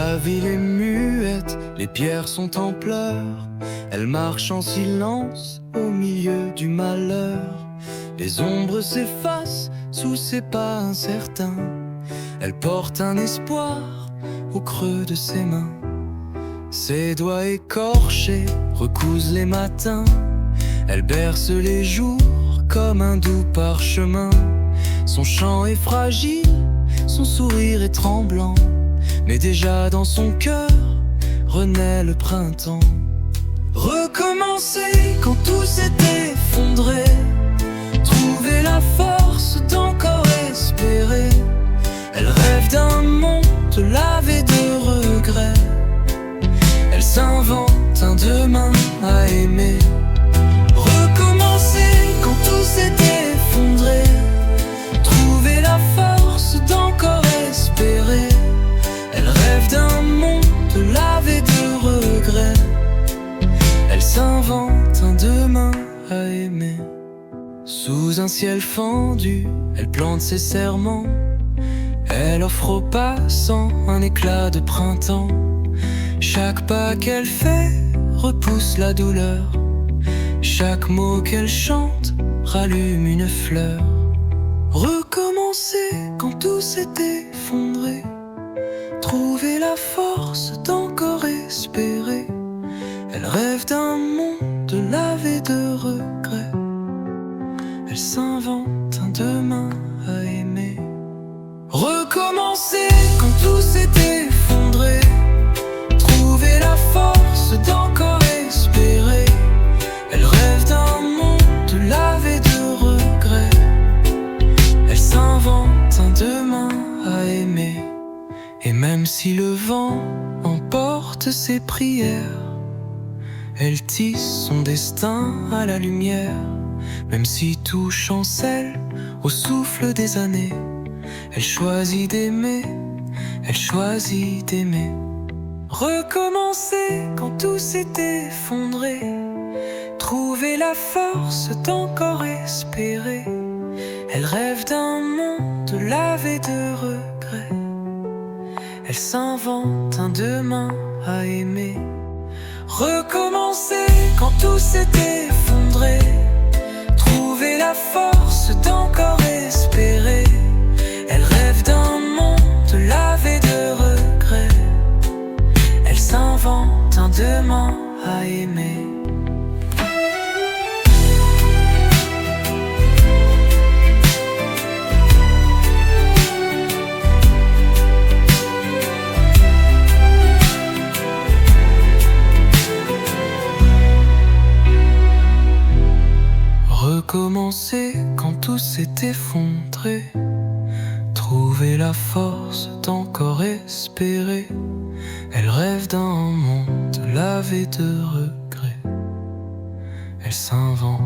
La ville est muette, les pierres sont en pleurs. Elle marche en silence au milieu du malheur. Les ombres s'effacent sous ses pas incertains. Elle porte un espoir au creux de ses mains. Ses doigts écorchés recousent les matins. Elle berce les jours comme un doux parchemin. Son chant est fragile, son sourire est tremblant, mais déjà dans son cœur renaît le printemps. Recommencer quand tout s'est effondré, trouver la force d'encore espérer. Elle rêve d'un monde lavé de regrets. Elle s'invente un demain à aimer. Recommencer quand tout s'est effondré, trouver la force d'encore espérer. Elle rêve d'un monde lavé de regrets. Elle s'invente un demain à aimer. Sous un ciel fendu, elle plante ses serments. Elle offre aux passants un éclat de printemps. Chaque pas qu'elle fait repousse la douleur. Chaque mot qu'elle chante rallume une fleur. Recommencer quand tout s'est effondré, trouver la force d'encore espérer. Elle rêve d'un monde lavé de regrets. Elle s'invente un demain à aimer. Recommencer quand tout s'est effondré, trouver la force d'encore espérer. Elle rêve d'un monde lavé de regrets. Elle s'invente un demain à aimer. Et même si le vent emporte ses prières, elle tisse son destin à la lumière. Même si tout chancelle au souffle des années, elle choisit d'aimer, elle choisit d'aimer. Recommencer quand tout s'est effondré, trouver la force d'encore espérer. Elle rêve d'un monde lavé de regrets. Elle s'invente un demain à aimer. Recommencer quand tout s'est effondré, trouver la force d'encore espérer. Elle rêve d'un monde lavé de regrets. Elle s'invente un demain à aimer. Recommencer quand tout s'est effondré, trouver la force d'encore espérer. Elle rêve d'un monde lavé de regrets. Elle s'invente